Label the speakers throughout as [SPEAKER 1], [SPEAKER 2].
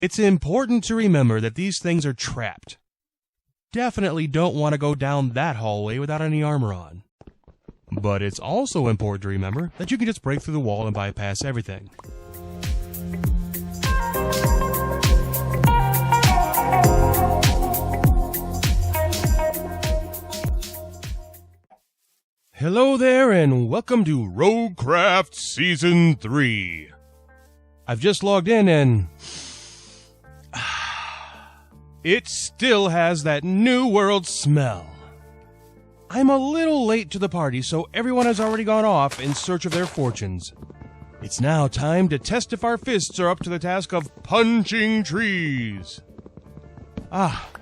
[SPEAKER 1] It's important to remember that these things are trapped. Definitely don't want to go down that hallway without any armor on. But it's also important to remember that you can just break through the wall and bypass everything. Hello there and welcome to Roguecraft Season 3. I've just logged in and it still has that New World smell. I'm a little late to the party, so everyone has already gone off in search of their fortunes. It's now time to test if our fists are up to the task of punching trees.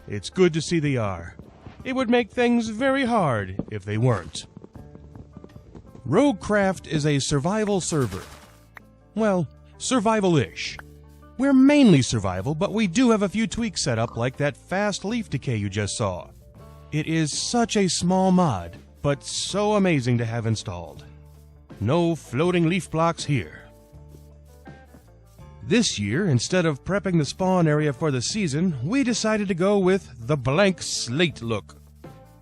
[SPEAKER 1] It's good to see they are. It would make things very hard if they weren't. Roguecraft is a survival server. Well, survival-ish. We're mainly survival, but we do have a few tweaks set up like that fast leaf decay you just saw. It is such a small mod, but so amazing to have installed. No floating leaf blocks here. This year, instead of prepping the spawn area for the season, we decided to go with the blank slate look.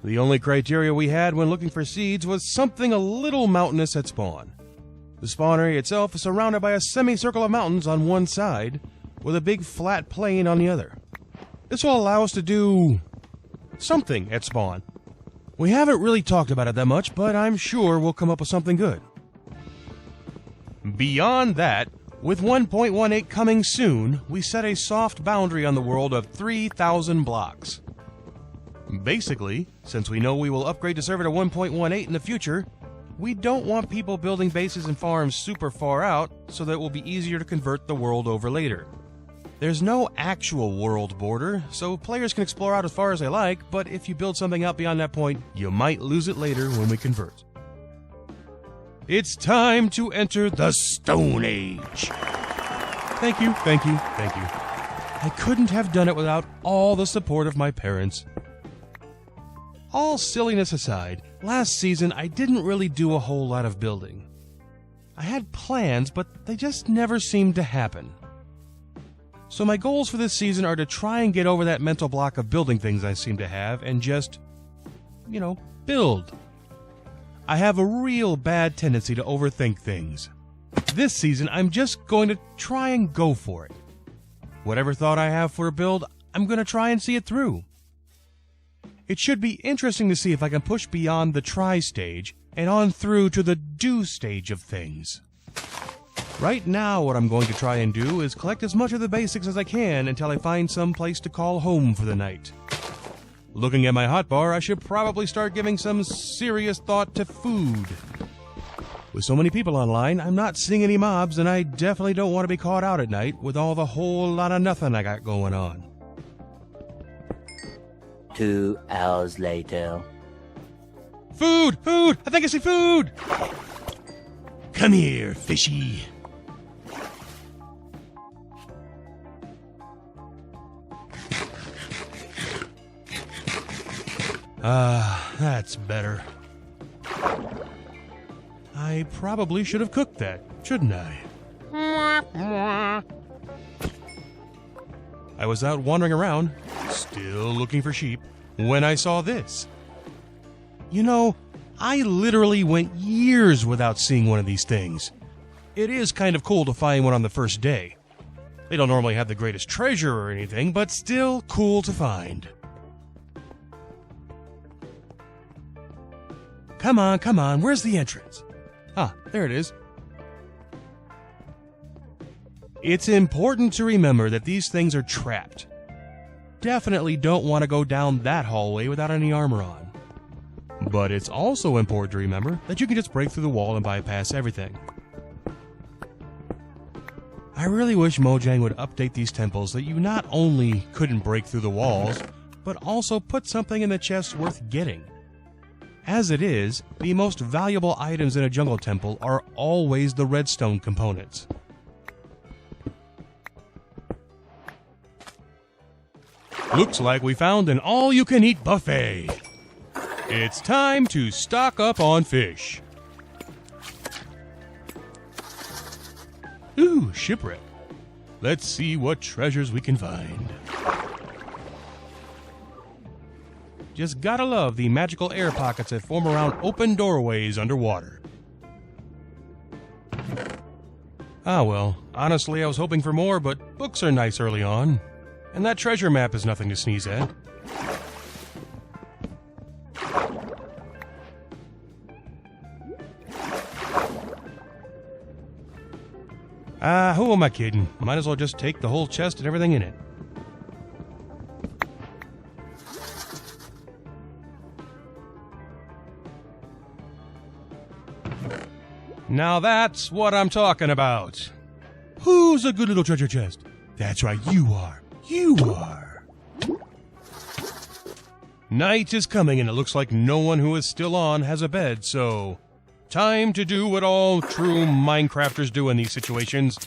[SPEAKER 1] The only criteria we had when looking for seeds was something a little mountainous at spawn. The spawn area itself is surrounded by a semicircle of mountains on one side, with a big flat plain on the other. This will allow us to do something at spawn. We haven't really talked about it that much, but I'm sure we'll come up with something good. Beyond that, with 1.18 coming soon, we set a soft boundary on the world of 3,000 blocks. Basically, since we know we will upgrade the server to 1.18 in the future, we don't want people building bases and farms super far out so that it will be easier to convert the world over later. There's no actual world border, so players can explore out as far as they like, but if you build something out beyond that point, you might lose it later when we convert. It's time to enter the Stone Age. Thank you. I couldn't have done it without all the support of my parents. All silliness aside, last season I didn't really do a whole lot of building. I had plans, but they just never seemed to happen. So my goals for this season are to try and get over that mental block of building things I seem to have and just, build. I have a real bad tendency to overthink things. This season, I'm just going to try and go for it. Whatever thought I have for a build, I'm going to try and see it through. It should be interesting to see if I can push beyond the try stage and on through to the do stage of things. Right now, what I'm going to try and do is collect as much of the basics as I can until I find some place to call home for the night. Looking at my hotbar, I should probably start giving some serious thought to food. With so many people online, I'm not seeing any mobs, and I definitely don't want to be caught out at night with all the whole lot of nothing I got going on.
[SPEAKER 2] 2 hours later.
[SPEAKER 1] Food! I think I see food! Come here, fishy. That's better. I probably should have cooked that, shouldn't I? I was out wandering around, still looking for sheep, when I saw this. I literally went years without seeing one of these things. It is kind of cool to find one on the first day. They don't normally have the greatest treasure or anything, but still cool to find. Come on, where's the entrance? There it is. It's important to remember that these things are trapped. Definitely don't want to go down that hallway without any armor on. But it's also important to remember that you can just break through the wall and bypass everything. I really wish Mojang would update these temples that you not only couldn't break through the walls, but also put something in the chest worth getting. As it is, the most valuable items in a jungle temple are always the redstone components. Looks like we found an all-you-can-eat buffet. It's time to stock up on fish. Ooh, shipwreck. Let's see what treasures we can find. Just gotta love the magical air pockets that form around open doorways underwater. Ah well, honestly I was hoping for more, but books are nice early on. And that treasure map is nothing to sneeze at. Who am I kidding? Might as well just take the whole chest and everything in it. Now that's what I'm talking about. Who's a good little treasure chest? That's right, you are. You are. Night is coming and it looks like no one who is still on has a bed, so... time to do what all true Minecrafters do in these situations.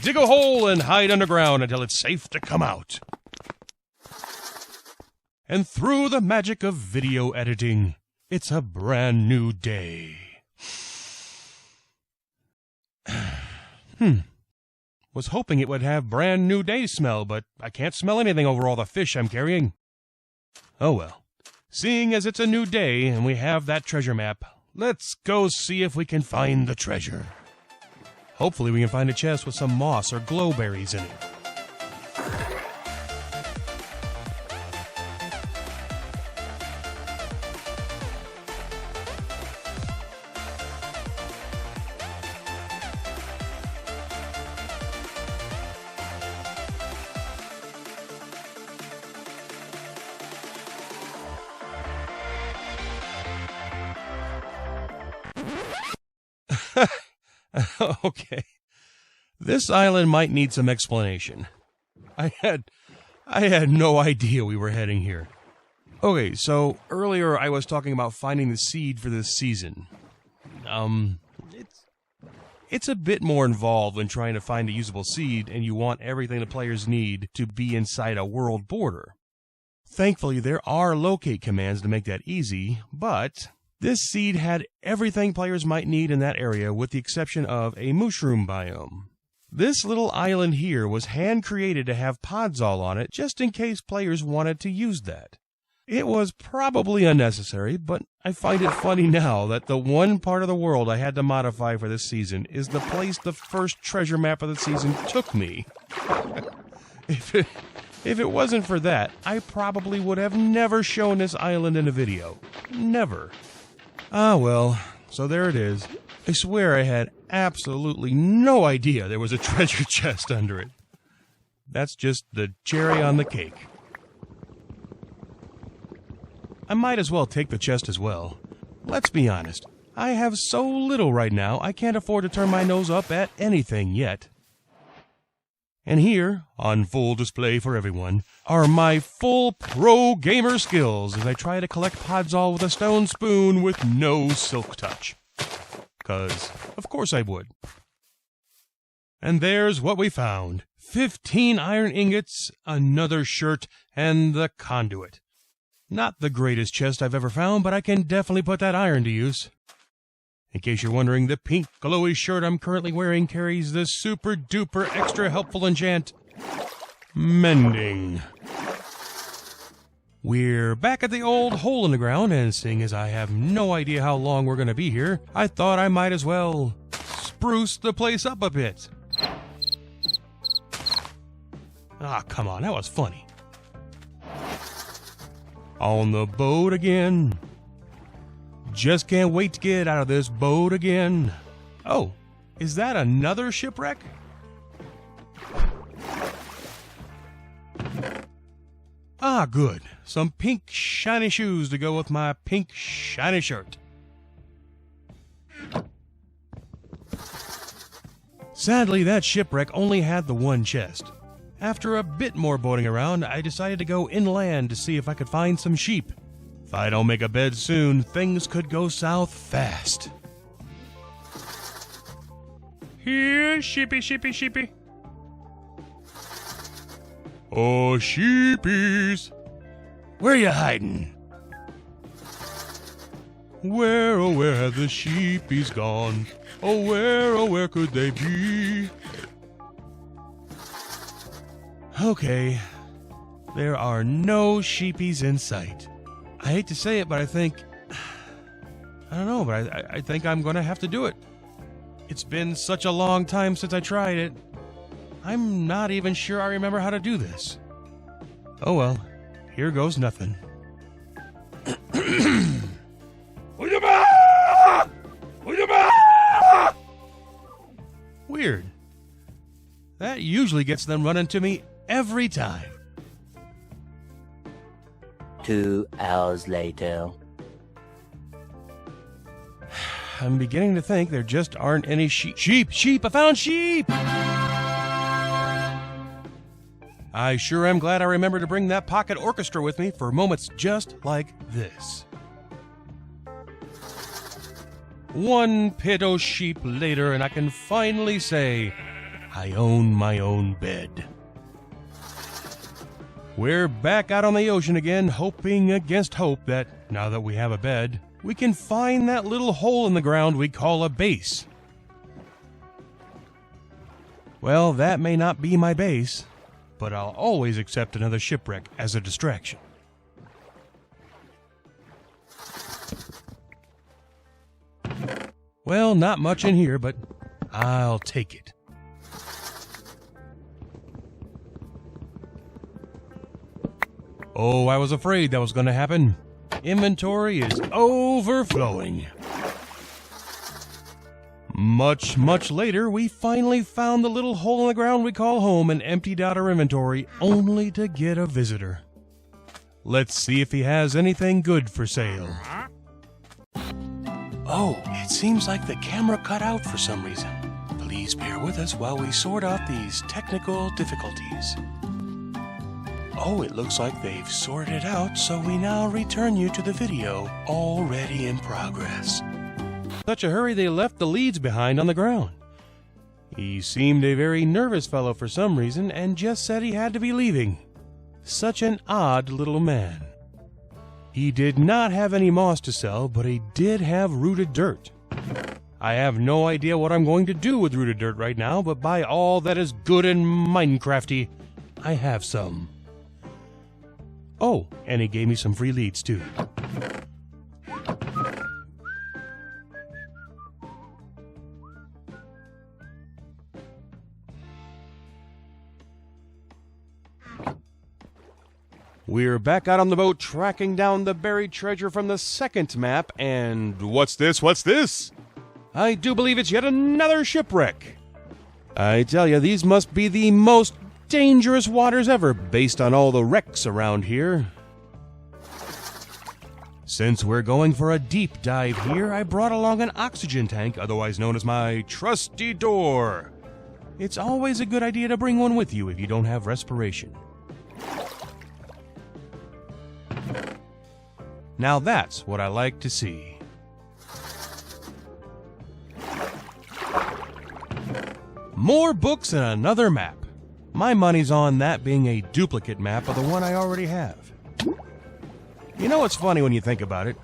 [SPEAKER 1] Dig a hole and hide underground until it's safe to come out. And through the magic of video editing, it's a brand new day. Was hoping it would have brand new day smell, but I can't smell anything over all the fish I'm carrying. Oh well. Seeing as it's a new day and we have that treasure map, let's go see if we can find the treasure. Hopefully we can find a chest with some moss or glowberries in it. Okay. This island might need some explanation. I had no idea we were heading here. Okay, so earlier I was talking about finding the seed for this season. It's a bit more involved when trying to find a usable seed, and you want everything the players need to be inside a world border. Thankfully, there are locate commands to make that easy, but this seed had everything players might need in that area with the exception of a mushroom biome. This little island here was hand-created to have pods all on it just in case players wanted to use that. It was probably unnecessary, but I find it funny now that the one part of the world I had to modify for this season is the place the first treasure map of the season took me. If it wasn't for that, I probably would have never shown this island in a video. Never. Ah well, so there it is. I swear I had absolutely no idea there was a treasure chest under it. That's just the cherry on the cake. I might as well take the chest as well. Let's be honest, I have so little right now I can't afford to turn my nose up at anything yet. And here, on full display for everyone, are my full pro gamer skills as I try to collect podzol with a stone spoon with no silk touch. 'Cause, of course I would. And there's what we found. 15 iron ingots, another shirt, and the conduit. Not the greatest chest I've ever found, but I can definitely put that iron to use. In case you're wondering, the pink glowy shirt I'm currently wearing carries the super duper extra helpful enchant, Mending. We're back at the old hole in the ground, and seeing as I have no idea how long we're going to be here, I thought I might as well spruce the place up a bit. Ah, come on, that was funny. On the boat again. Just can't wait to get out of this boat again. Oh, is that another shipwreck? Ah, good. Some pink shiny shoes to go with my pink shiny shirt. Sadly, that shipwreck only had the one chest. After a bit more boating around, I decided to go inland to see if I could find some sheep. If I don't make a bed soon, things could go south fast. Here, sheepy, sheepy, sheepy. Oh, sheepies. Where you hiding? Where, oh, where have the sheepies gone? Oh, where could they be? Okay, there are no sheepies in sight. I hate to say it, but I think I'm gonna have to do it. It's been such a long time since I tried it. I'm not even sure I remember how to do this. Oh well, here goes nothing. Weird. That usually gets them running to me every time.
[SPEAKER 2] 2 hours later.
[SPEAKER 1] I'm beginning to think there just aren't any sheep. Sheep! I found sheep! I sure am glad I remembered to bring that pocket orchestra with me for moments just like this. One pit o' sheep later, and I can finally say, I own my own bed. We're back out on the ocean again, hoping against hope that, now that we have a bed, we can find that little hole in the ground we call a base. Well, that may not be my base, but I'll always accept another shipwreck as a distraction. Well, not much in here, but I'll take it. Oh, I was afraid that was going to happen. Inventory is overflowing. Much later, we finally found the little hole in the ground we call home and emptied out our inventory, only to get a visitor. Let's see if he has anything good for sale. Oh, it seems like the camera cut out for some reason. Please bear with us while we sort out these technical difficulties. Oh, it looks like they've sorted it out, so we now return you to the video already in progress. Such a hurry they left the leads behind on the ground. He seemed a very nervous fellow for some reason and just said he had to be leaving. Such an odd little man. He did not have any moss to sell, but he did have rooted dirt. I have no idea what I'm going to do with rooted dirt right now, but by all that is good and Minecrafty, I have some. Oh, and he gave me some free leads too. We're back out on the boat tracking down the buried treasure from the second map, and what's this? What's this? I do believe it's yet another shipwreck. I tell you, these must be the most dangerous waters ever, based on all the wrecks around here. Since we're going for a deep dive here, I brought along an oxygen tank, otherwise known as my trusty door. It's always a good idea to bring one with you if you don't have respiration. Now that's what I like to see. More books and another map. My money's on that being a duplicate map of the one I already have. You know what's funny when you think about it?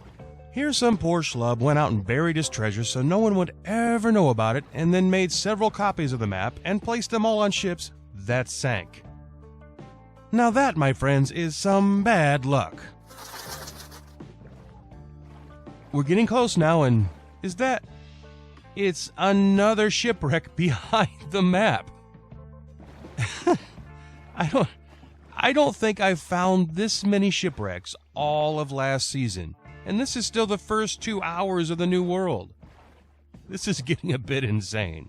[SPEAKER 1] Here's some poor schlub went out and buried his treasure so no one would ever know about it, and then made several copies of the map and placed them all on ships that sank. Now that, my friends, is some bad luck. We're getting close now, and it's another shipwreck behind the map. I don't think I've found this many shipwrecks all of last season, and this is still the first 2 hours of the new world. This is getting a bit insane.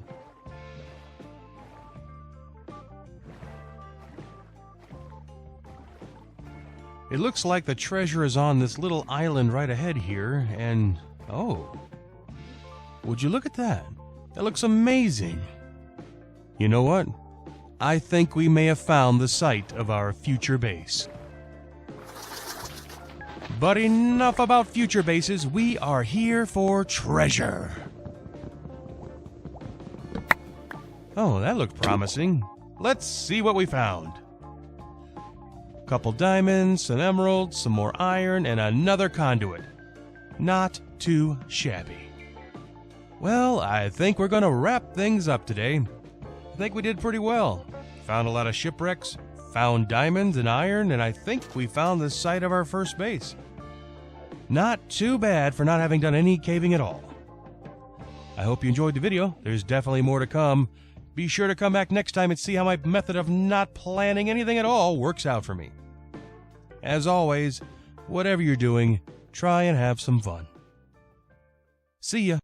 [SPEAKER 1] It looks like the treasure is on this little island right ahead here, and oh, would you look at that? That looks amazing. You know what? I think we may have found the site of our future base. But enough about future bases. We are here for treasure. Oh, that looked promising. Let's see what we found. Couple diamonds, some emeralds, some more iron, and another conduit. Not too shabby. Well, I think we're gonna wrap things up today. I think we did pretty well. Found a lot of shipwrecks, found diamonds and iron, and I think we found the site of our first base. Not too bad for not having done any caving at all. I hope you enjoyed the video. There's definitely more to come. Be sure to come back next time and see how my method of not planning anything at all works out for me. As always, whatever you're doing, try and have some fun. See ya.